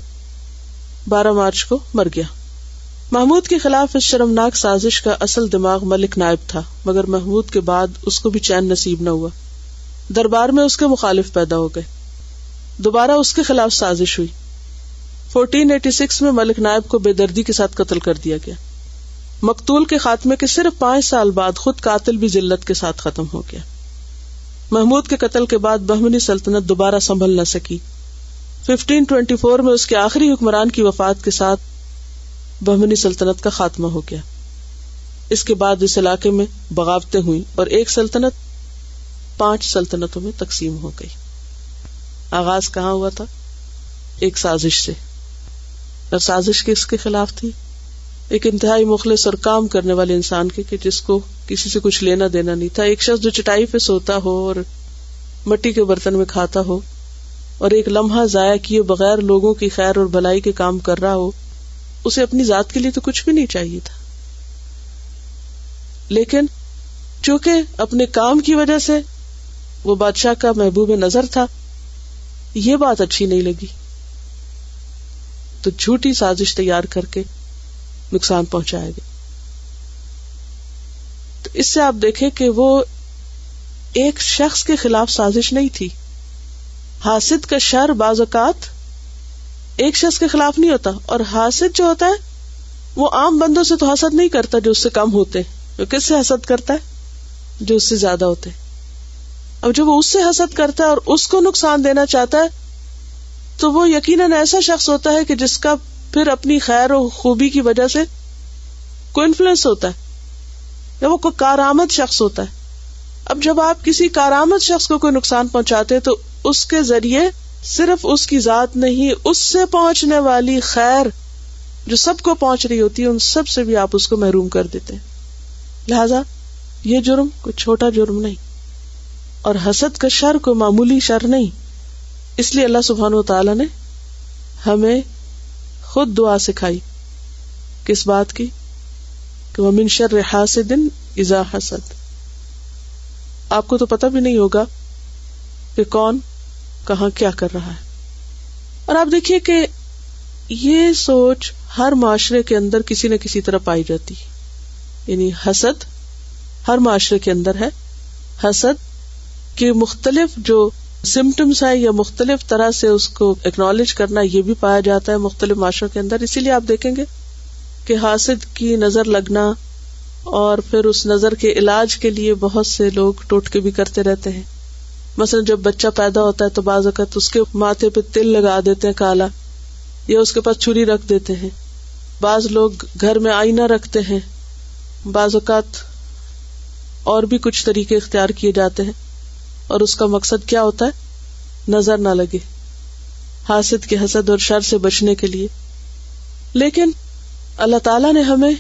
12 مارچ کو مر گیا. محمود کے خلاف اس شرمناک سازش کا اصل دماغ ملک نائب تھا، مگر محمود کے بعد اس کو بھی چین نصیب نہ ہوا. دربار میں اس کے مخالف پیدا ہو گئے، دوبارہ اس کے خلاف سازش ہوئی. 1486 میں ملک نائب کو بے دردی کے ساتھ قتل کر دیا گیا. مقتول کے خاتمے کے صرف 5 سال بعد خود قاتل بھی ذلت کے ساتھ ختم ہو گیا. محمود کے قتل کے بعد بہمنی سلطنت دوبارہ سنبھل نہ سکی. 1524 میں اس کے آخری حکمران کی وفات کے ساتھ بہمنی سلطنت کا خاتمہ ہو گیا. اس کے بعد اس علاقے میں بغاوتیں ہوئیں اور ایک سلطنت 5 سلطنتوں میں تقسیم ہو گئی. آغاز کہاں ہوا تھا؟ ایک سازش سے. اور سازش کس کے خلاف تھی؟ ایک انتہائی مخلص اور کام کرنے والے انسان کے کہ جس کو کسی سے کچھ لینا دینا نہیں تھا. ایک شخص جو چٹائی پہ سوتا ہو اور مٹی کے برتن میں کھاتا ہو اور ایک لمحہ ضائع کیے بغیر لوگوں کی خیر اور بھلائی کے کام کر رہا ہو. اسے اپنی ذات کے لیے تو کچھ بھی نہیں چاہیے تھا، لیکن چونکہ اپنے کام کی وجہ سے وہ بادشاہ کا محبوب نظر تھا، یہ بات اچھی نہیں لگی تو جھوٹی سازش تیار کر کے نقصان پہنچایا گیا. تو اس سے آپ دیکھیں کہ وہ ایک شخص کے خلاف سازش نہیں تھی. حاسد کا شر بعض اوقات ایک شخص کے خلاف نہیں ہوتا، اور حاسد جو ہوتا ہے وہ عام بندوں سے تو حسد نہیں کرتا جو اس سے کم ہوتے. وہ کس سے حسد کرتا ہے؟ جو اس سے زیادہ ہوتے. اب جب وہ اس سے حسد کرتا ہے اور اس کو نقصان دینا چاہتا ہے تو وہ یقیناً ایسا شخص ہوتا ہے کہ جس کا پھر اپنی خیر و خوبی کی وجہ سے کوئی انفلوئنس ہوتا ہے، یا وہ کوئی کارآمد شخص ہوتا ہے. اب جب آپ کسی کارآمد شخص کو کوئی نقصان پہنچاتے تو اس کے ذریعے صرف اس کی ذات نہیں، اس سے پہنچنے والی خیر جو سب کو پہنچ رہی ہوتی ہے ان سب سے بھی آپ اس کو محروم کر دیتے ہیں. لہذا یہ جرم کوئی چھوٹا جرم نہیں، اور حسد کا شر کوئی معمولی شر نہیں. اس لیے اللہ سبحانہ و تعالی نے ہمیں خود دعا سکھائی. کس بات کی؟ کہ وَمِن شَرِّ حَاسِدٍ إِذَا حَسَدَ. آپ کو تو پتہ بھی نہیں ہوگا کہ کون کہاں کیا کر رہا ہے. اور آپ دیکھیے کہ یہ سوچ ہر معاشرے کے اندر کسی نہ کسی طرح پائی جاتی ہے. یعنی حسد ہر معاشرے کے اندر ہے. حسد کے مختلف جو سمٹمز ہے یا مختلف طرح سے اس کو ایکنالج کرنا یہ بھی پایا جاتا ہے مختلف معاشروں کے اندر. اسی لیے آپ دیکھیں گے کہ حاسد کی نظر لگنا اور پھر اس نظر کے علاج کے لیے بہت سے لوگ ٹوٹکے بھی کرتے رہتے ہیں. مثلا جب بچہ پیدا ہوتا ہے تو بعض اوقات اس کے ماتھے پہ تل لگا دیتے ہیں کالا, یا اس کے پاس چھری رکھ دیتے ہیں. بعض لوگ گھر میں آئینہ رکھتے ہیں. بعض اوقات اور بھی کچھ طریقے اختیار کیے جاتے ہیں, اور اس کا مقصد کیا ہوتا ہے؟ نظر نہ لگے, حاسد کے حسد اور شر سے بچنے کے لیے. لیکن اللہ تعالیٰ نے ہمیں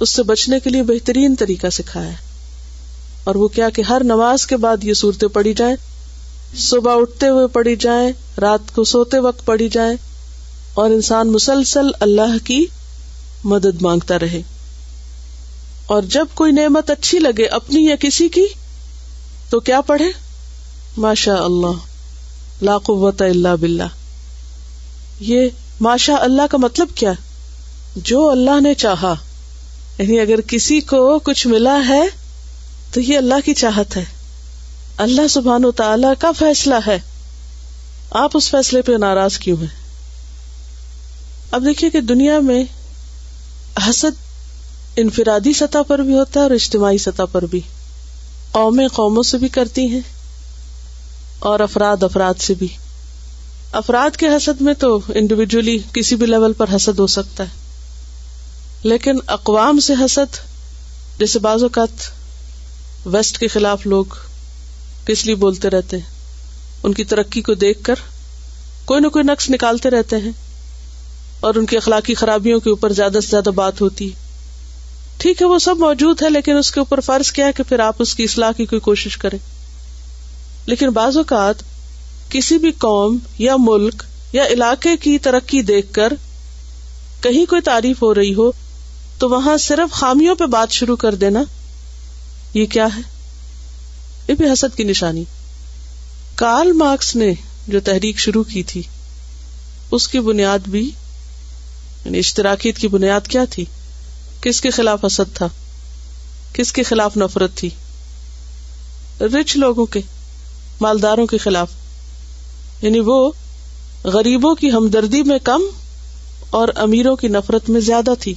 اس سے بچنے کے لیے بہترین طریقہ سکھایا ہے, اور وہ کیا کہ ہر نماز کے بعد یہ صورتیں پڑھی جائیں, صبح اٹھتے ہوئے پڑھی جائیں, رات کو سوتے وقت پڑھی جائیں, اور انسان مسلسل اللہ کی مدد مانگتا رہے. اور جب کوئی نعمت اچھی لگے اپنی یا کسی کی تو کیا پڑھے؟ ماشاء اللہ لا قوت الا باللہ. یہ ماشاء اللہ کا مطلب کیا؟ جو اللہ نے چاہا. یعنی اگر کسی کو کچھ ملا ہے تو یہ اللہ کی چاہت ہے, اللہ سبحانہ و تعالی کا فیصلہ ہے. آپ اس فیصلے پہ ناراض کیوں ہیں؟ اب دیکھیے کہ دنیا میں حسد انفرادی سطح پر بھی ہوتا ہے اور اجتماعی سطح پر بھی. قومیں قوموں سے بھی کرتی ہیں اور افراد سے بھی. افراد کے حسد میں تو انڈیویجولی کسی بھی لیول پر حسد ہو سکتا ہے, لیکن اقوام سے حسد, جیسے بعض اوقات ویسٹ کے خلاف لوگ کس لیے بولتے رہتے ہیں, ان کی ترقی کو دیکھ کر کوئی نہ کوئی نقص نکالتے رہتے ہیں, اور ان کی اخلاقی خرابیوں کے اوپر زیادہ سے زیادہ بات ہوتی ہے. ٹھیک ہے, وہ سب موجود ہے, لیکن اس کے اوپر فرض کیا ہے کہ پھر آپ اس کی اصلاح کی کوئی کوشش کریں. لیکن بعض اوقات کسی بھی قوم یا ملک یا علاقے کی ترقی دیکھ کر کہیں کوئی تعریف ہو رہی ہو تو وہاں صرف خامیوں پہ بات شروع کر دینا, یہ کیا ہے؟ یہ بھی حسد کی نشانی. کارل مارکس نے جو تحریک شروع کی تھی اس کی بنیاد بھی, یعنی اشتراکیت کی بنیاد کیا تھی؟ کس کے خلاف حسد تھا؟ کس کے خلاف نفرت تھی؟ رچ لوگوں کے, مالداروں کے خلاف. یعنی وہ غریبوں کی ہمدردی میں کم اور امیروں کی نفرت میں زیادہ تھی.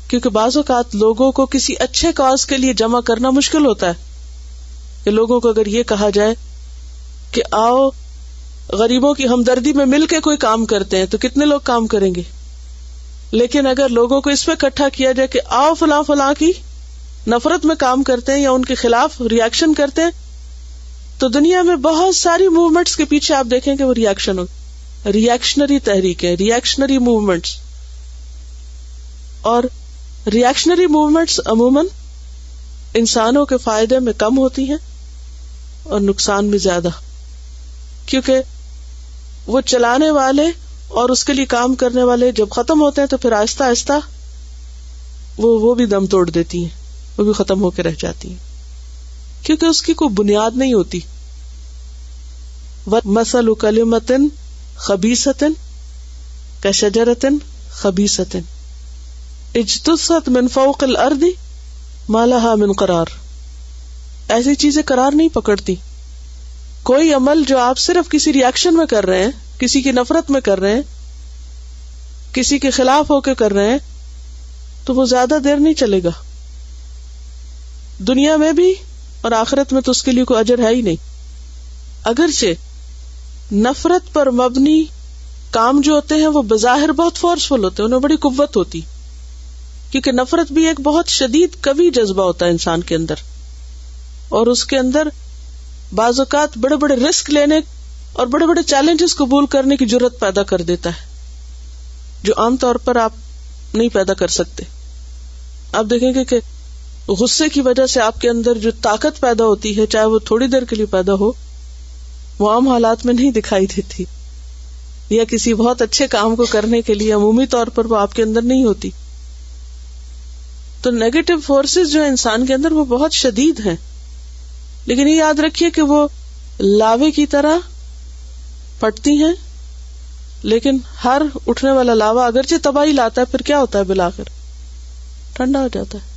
کیونکہ بعض اوقات لوگوں کو کسی اچھے کاز کے لیے جمع کرنا مشکل ہوتا ہے, کہ لوگوں کو اگر یہ کہا جائے کہ آؤ غریبوں کی ہمدردی میں مل کے کوئی کام کرتے ہیں, تو کتنے لوگ کام کریں گے؟ لیکن اگر لوگوں کو اس پہ اکٹھا کیا جائے کہ آؤ فلاں فلاں کی نفرت میں کام کرتے ہیں یا ان کے خلاف ریاکشن کرتے ہیں, تو دنیا میں بہت ساری موومنٹس کے پیچھے آپ دیکھیں کہ وہ ریاکشن ہو, ریاکشنری تحریکیں, ریاکشنری موومنٹس. اور ریاکشنری موومنٹس عموماً انسانوں کے فائدے میں کم ہوتی ہیں اور نقصان میں زیادہ, کیونکہ وہ چلانے والے اور اس کے لیے کام کرنے والے جب ختم ہوتے ہیں تو پھر آہستہ آہستہ وہ بھی دم توڑ دیتی ہیں, وہ بھی ختم ہو کے رہ جاتی ہیں, کیونکہ اس کی کوئی بنیاد نہیں ہوتی. وَمَثَلُ كَلِمَةٍ خَبِيثَةٍ كَشَجَرَةٍ خَبِيثَةٍ اجْتُثَّتْ مِنْ فَوْقِ الْأَرْضِ مَا لَهَا مِنْ قَرَارٍ. ایسی چیزیں قرار نہیں پکڑتی. کوئی عمل جو آپ صرف کسی ریاکشن میں کر رہے ہیں, کسی کی نفرت میں کر رہے ہیں, کسی کے خلاف ہو کے کر رہے ہیں, تو وہ زیادہ دیر نہیں چلے گا. دنیا میں بھی اور آخرت میں تو اس کے لیے کوئی اجر ہے ہی نہیں. اگرچہ نفرت پر مبنی کام جو ہوتے ہیں وہ بظاہر بہت فورسفل ہوتے ہیں, انہیں بڑی قوت ہوتی, کیونکہ نفرت بھی ایک بہت شدید قوی جذبہ ہوتا ہے انسان کے اندر, اور اس کے اندر بعض اوقات بڑے بڑے رسک لینے اور بڑے بڑے چیلنجز قبول کرنے کی جرت پیدا کر دیتا ہے, جو عام طور پر آپ نہیں پیدا کر سکتے. آپ دیکھیں گے کہ غصے کی وجہ سے آپ کے اندر جو طاقت پیدا ہوتی ہے, چاہے وہ تھوڑی دیر کے لیے پیدا ہو, وہ عام حالات میں نہیں دکھائی دیتی, یا کسی بہت اچھے کام کو کرنے کے لیے عمومی طور پر وہ آپ کے اندر نہیں ہوتی. تو نیگیٹو فورسز جو انسان کے اندر وہ بہت شدید ہیں, لیکن یہ یاد رکھیے کہ وہ لاوے کی طرح پھٹتی ہیں، لیکن ہر اٹھنے والا لاوا اگرچہ تباہی لاتا ہے، پھر کیا ہوتا ہے بالآخر؟ ٹھنڈا ہو جاتا ہے،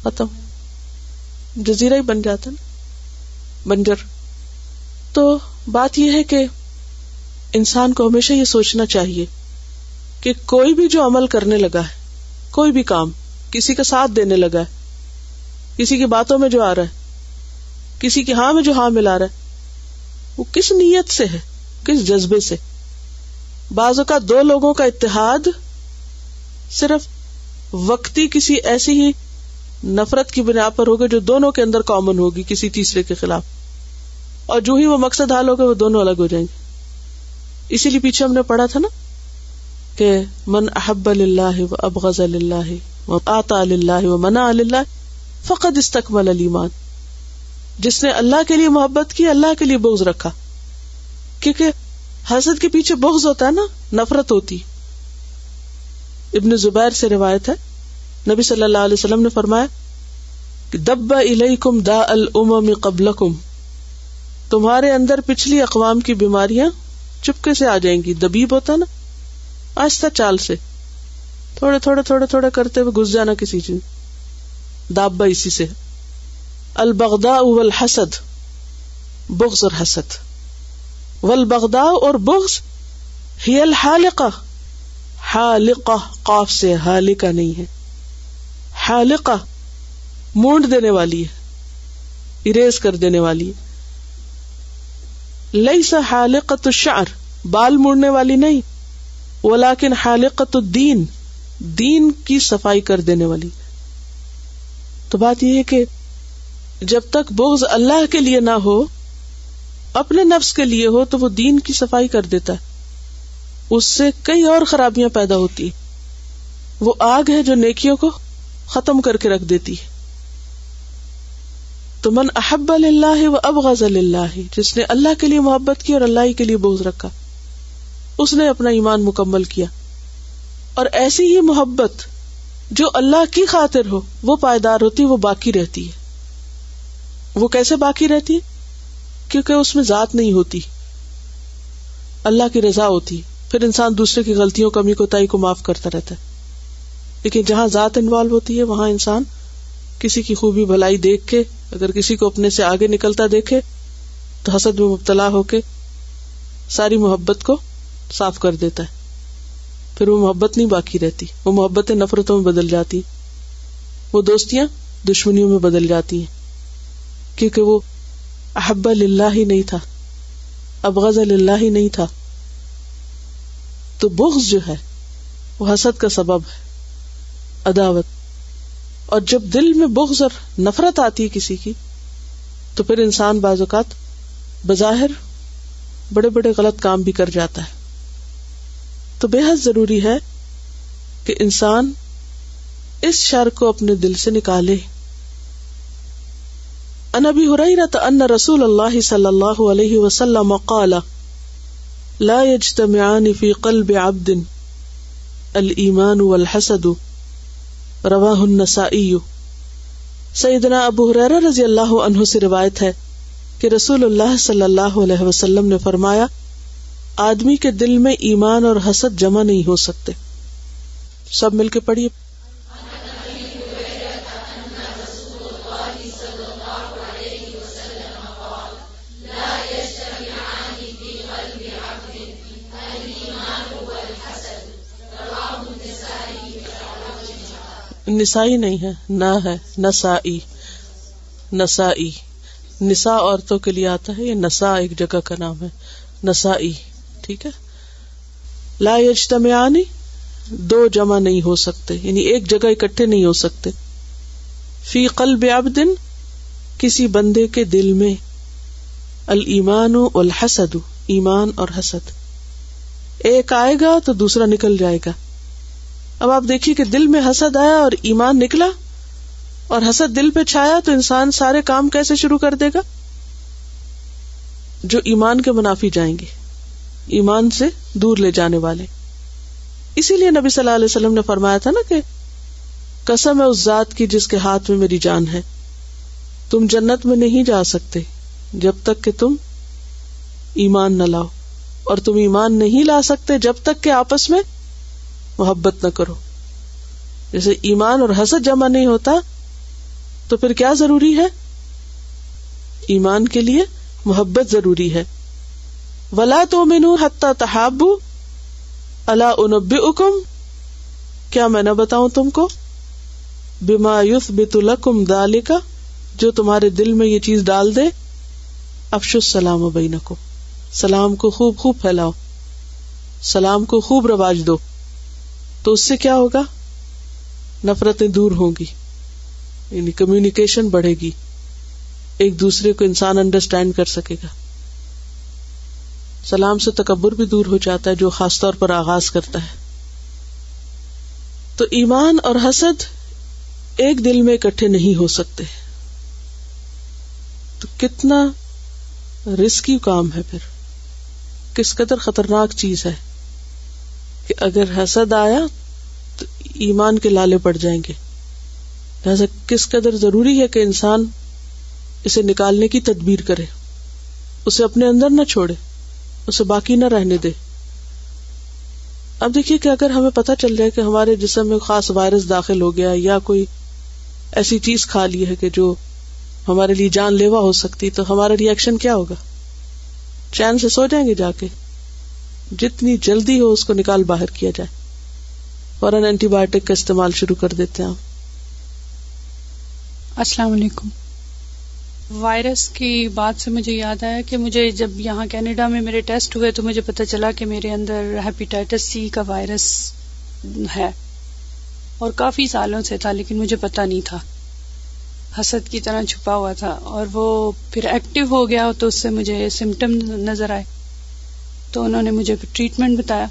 ختم، جزیرہ ہی بن جاتا ہے نا، بنجر۔ تو بات یہ ہے کہ انسان کو ہمیشہ یہ سوچنا چاہیے کہ کوئی بھی جو عمل کرنے لگا ہے، کوئی بھی کام، کسی کا ساتھ دینے لگا ہے، کسی کی باتوں میں جو آ رہا ہے، کسی کی ہاں میں جو ہاں ملا رہا ہے، وہ کس نیت سے ہے، کس جذبے سے؟ بعض اوقات دو لوگوں کا اتحاد صرف وقتی کسی ایسی ہی نفرت کی بنا پر ہوگا جو دونوں کے اندر کامن ہوگی کسی تیسرے کے خلاف، اور جو ہی وہ مقصد حل ہوگا وہ دونوں الگ ہو جائیں گے۔ اسی لیے پیچھے ہم نے پڑھا تھا نا کہ من احب للہ و ابغض للہ و آطا للہ و منع للہ فقد استکمل الایمان، جس نے اللہ کے لیے محبت کی، اللہ کے لیے بغض رکھا، کیونکہ حسد کے پیچھے بغض ہوتا ہے نا، نفرت ہوتی۔ ابن زبیر سے روایت ہے، نبی صلی اللہ علیہ وسلم نے فرمایا کہ دب الیکم داء الامم قبلکم، تمہارے اندر پچھلی اقوام کی بیماریاں چپکے سے آ جائیں گی۔ دبیب ہوتا نا، آہستہ چال سے، تھوڑے تھوڑے تھوڑے تھوڑے کرتے ہوئے گھس جانا کسی چیز، دابہ اسی سے۔ البغضاء والحسد، بغض اور حسد، والبغضاء اور بغض ہی الحالقہ، حالقہ قاف سے، حالقہ نہیں ہے، حالقہ مونڈ دینے والی ہے، اریز کر دینے والی ہے۔ لیس حالقۃ الشعر، بال موڑنے والی نہیں، ولیکن حالقۃ الدین، دین کی صفائی کر دینے والی۔ تو بات یہ ہے کہ جب تک بغض اللہ کے لیے نہ ہو، اپنے نفس کے لیے ہو، تو وہ دین کی صفائی کر دیتا ہے، اس سے کئی اور خرابیاں پیدا ہوتی، وہ آگ ہے جو نیکیوں کو ختم کر کے رکھ دیتی ہے۔ تو من احب للہ و ابغض للہ، جس نے اللہ کے لیے محبت کی اور اللہ ہی کے لیے بغض رکھا، اس نے اپنا ایمان مکمل کیا۔ اور ایسی ہی محبت جو اللہ کی خاطر ہو وہ پائیدار ہوتی، وہ باقی رہتی ہے۔ وہ کیسے باقی رہتی ہے؟ کیونکہ اس میں ذات نہیں ہوتی، اللہ کی رضا ہوتی، پھر انسان دوسرے کی غلطیوں، کمی کوتاہی کو معاف کرتا رہتا ہے۔ لیکن جہاں ذات انوالو ہوتی ہے، وہاں انسان کسی کی خوبی بھلائی دیکھ کے، اگر کسی کو اپنے سے آگے نکلتا دیکھے تو حسد میں مبتلا ہو کے ساری محبت کو صاف کر دیتا ہے، پھر وہ محبت نہیں باقی رہتی، وہ محبتیں نفرتوں میں بدل جاتی، وہ دوستیاں دشمنیوں میں بدل جاتی ہیں، کیونکہ وہ احب للہ ہی نہیں تھا، ابغض للہ ہی نہیں تھا۔ تو بغض جو ہے وہ حسد کا سبب ہے، عداوت۔ اور جب دل میں بغض اور نفرت آتی ہے کسی کی، تو پھر انسان بعض اوقات بظاہر بڑے بڑے غلط کام بھی کر جاتا ہے۔ تو بے حد ضروری ہے کہ انسان اس شر کو اپنے دل سے نکالے۔ عن ابی ہریرہ ان رسول اللہ صلی اللہ علیہ وسلم قال لا يجتمعان في قلب عبد الایمان والحسد، رواہ النسائی۔ سیدنا ابو ہریرہ رضی اللہ عنہ سے روایت ہے کہ رسول اللہ صلی اللہ علیہ وسلم نے فرمایا، آدمی کے دل میں ایمان اور حسد جمع نہیں ہو سکتے۔ سب مل کے پڑھیے۔ نسائی نہیں ہے، نہ ہے، نسائی، نسائی، نساء عورتوں کے لیے آتا ہے، یہ نساء ایک جگہ کا نام ہے، نسائی، ٹھیک ہے۔ لا یجتمعان، دو جمع نہیں ہو سکتے، یعنی ایک جگہ اکٹھے نہیں ہو سکتے۔ فی قلب عبد، کسی بندے کے دل میں، الایمان والحسد، ایمان اور حسد، ایک آئے گا تو دوسرا نکل جائے گا۔ اب آپ دیکھیے کہ دل میں حسد آیا اور ایمان نکلا، اور حسد دل پہ چھایا تو انسان سارے کام کیسے شروع کر دے گا جو ایمان کے منافی جائیں گے، ایمان سے دور لے جانے والے۔ اسی لیے نبی صلی اللہ علیہ وسلم نے فرمایا تھا نا کہ قسم ہے اس ذات کی جس کے ہاتھ میں میری جان ہے، تم جنت میں نہیں جا سکتے جب تک کہ تم ایمان نہ لاؤ، اور تم ایمان نہیں لا سکتے جب تک کہ آپس میں محبت نہ کرو. جیسے ایمان اور حسد جمع نہیں ہوتا تو پھر کیا ضروری ہے؟ ایمان کے لیے محبت ضروری ہے. وَلَا تُؤْمِنُوا حَتَّى تَحَابُّوا أَلَا أُنَبِّئُكُمْ، کیا میں نہ بتاؤں تم کو، بِمَا يُثْبِتُ لَكُمْ ذَلِكَ، جو تمہارے دل میں یہ چیز ڈال دے. افشوا السلام بینکم، سلام کو خوب خوب پھیلاؤ، سلام کو خوب رواج دو. تو اس سے کیا ہوگا؟ نفرتیں دور ہوں گی، یعنی کمیونیکیشن بڑھے گی، ایک دوسرے کو انسان انڈرسٹینڈ کر سکے گا. سلام سے تکبر بھی دور ہو جاتا ہے جو خاص طور پر آغاز کرتا ہے. تو ایمان اور حسد ایک دل میں اکٹھے نہیں ہو سکتے. تو کتنا رسکی کام ہے، پھر کس قدر خطرناک چیز ہے کہ اگر حسد آیا تو ایمان کے لالے پڑ جائیں گے. لہذا کس قدر ضروری ہے کہ انسان اسے نکالنے کی تدبیر کرے، اسے اپنے اندر نہ چھوڑے، اسے باقی نہ رہنے دے. اب دیکھیے کہ اگر ہمیں پتہ چل جائے کہ ہمارے جسم میں خاص وائرس داخل ہو گیا یا کوئی ایسی چیز کھا لی ہے کہ جو ہمارے لیے جان لیوا ہو سکتی، تو ہمارا ری ایکشن کیا ہوگا؟ چین سے سو جائیں گے جا کے؟ جتنی جلدی ہو اس کو نکال باہر کیا جائے، فوراً اینٹی بایوٹک کا استعمال شروع کر دیتے ہیں. السلام علیکم. وائرس کی بات سے مجھے یاد آیا کہ مجھے جب یہاں کینیڈا میں میرے ٹیسٹ ہوئے تو مجھے پتہ چلا کہ میرے اندر ہیپیٹائٹس سی کا وائرس ہے، اور کافی سالوں سے تھا لیکن مجھے پتہ نہیں تھا، حسد کی طرح چھپا ہوا تھا. اور وہ پھر ایکٹیو ہو گیا تو اس سے مجھے سمٹم نظر آئے، تو انہوں نے مجھے ٹریٹمنٹ بتایا.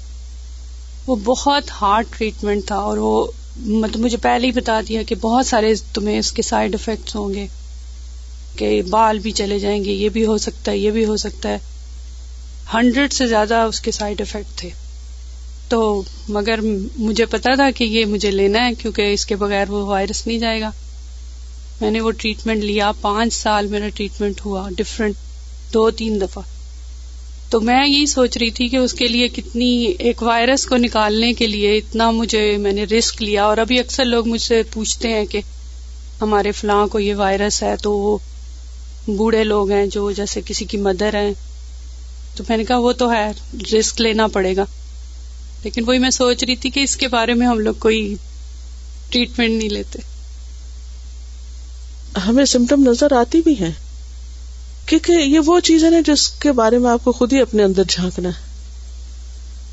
وہ بہت ہارڈ ٹریٹمنٹ تھا، اور وہ مطلب مجھے پہلے ہی بتا دیا کہ بہت سارے تمہیں اس کے سائیڈ افیکٹس ہوں گے، کہ بال بھی چلے جائیں گے، یہ بھی ہو سکتا ہے، یہ بھی ہو سکتا ہے. 100 سے زیادہ اس کے سائیڈ افیکٹ تھے. تو مگر مجھے پتا تھا کہ یہ مجھے لینا ہے کیونکہ اس کے بغیر وہ وائرس نہیں جائے گا. میں نے وہ ٹریٹمنٹ لیا، 5 سال میرا ٹریٹمنٹ ہوا، ڈفرینٹ 2-3 دفعہ. تو میں یہی سوچ رہی تھی کہ اس کے لیے کتنی، ایک وائرس کو نکالنے کے لیے اتنا میں نے رسک لیا. اور ابھی اکثر لوگ مجھ سے پوچھتے ہیں کہ ہمارے فلاں کو یہ وائرس ہے، تو وہ بوڑھے لوگ ہیں جو جیسے کسی کی مدر ہیں، تو میں نے کہا وہ تو ہے، رسک لینا پڑے گا. لیکن وہی میں سوچ رہی تھی کہ اس کے بارے میں ہم لوگ کوئی ٹریٹمنٹ نہیں لیتے. ہمیں سمٹم نظر آتی بھی ہیں، کیونکہ یہ وہ چیز ہے نا جس کے بارے میں آپ کو خود ہی اپنے اندر جھانکنا ہے.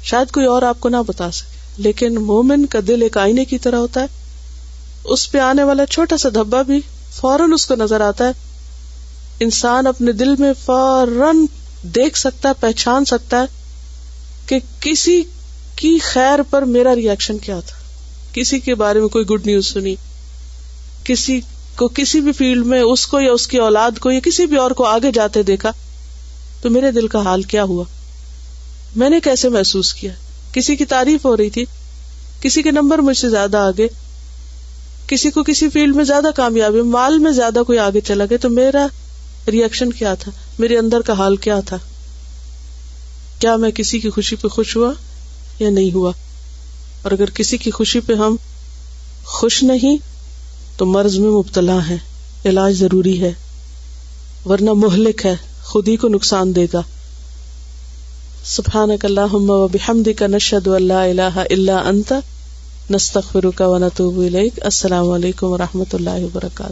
شاید کوئی اور آپ کو نہ بتا سکے، لیکن مومن کا دل ایک آئینے کی طرح ہوتا ہے. اس پہ آنے والا چھوٹا سا دھبا بھی فوراً اس کو نظر آتا ہے. انسان اپنے دل میں فوراً دیکھ سکتا ہے، پہچان سکتا ہے کہ کسی کی خیر پر میرا ری ایکشن کیا تھا. کسی کے بارے میں کوئی گڈ نیوز سنی، کسی کو کسی بھی فیلڈ میں اس کو یا اس کی اولاد کو یا کسی بھی اور کو آگے جاتے دیکھا، تو میرے دل کا حال کیا ہوا، میں نے کیسے محسوس کیا. کسی کی تعریف ہو رہی تھی، کسی کے نمبر مجھ سے زیادہ آگے، کسی کو کسی فیلڈ میں زیادہ کامیابی، مال میں زیادہ کوئی آگے چلا گیا، تو میرا ری ایکشن کیا تھا، میرے اندر کا حال کیا تھا. کیا میں کسی کی خوشی پہ خوش ہوا یا نہیں ہوا؟ اور اگر کسی کی خوشی پہ ہم خوش نہیں تو مرض میں مبتلا ہیں، علاج ضروری ہے، ورنہ مہلک ہے، خود ہی کو نقصان دے گا. سبحانک اللہم و بحمدک نشہد ان لا الہ الا انت نستغفرک و نتوب الیک. السلام علیکم و رحمۃ اللہ وبرکاتہ.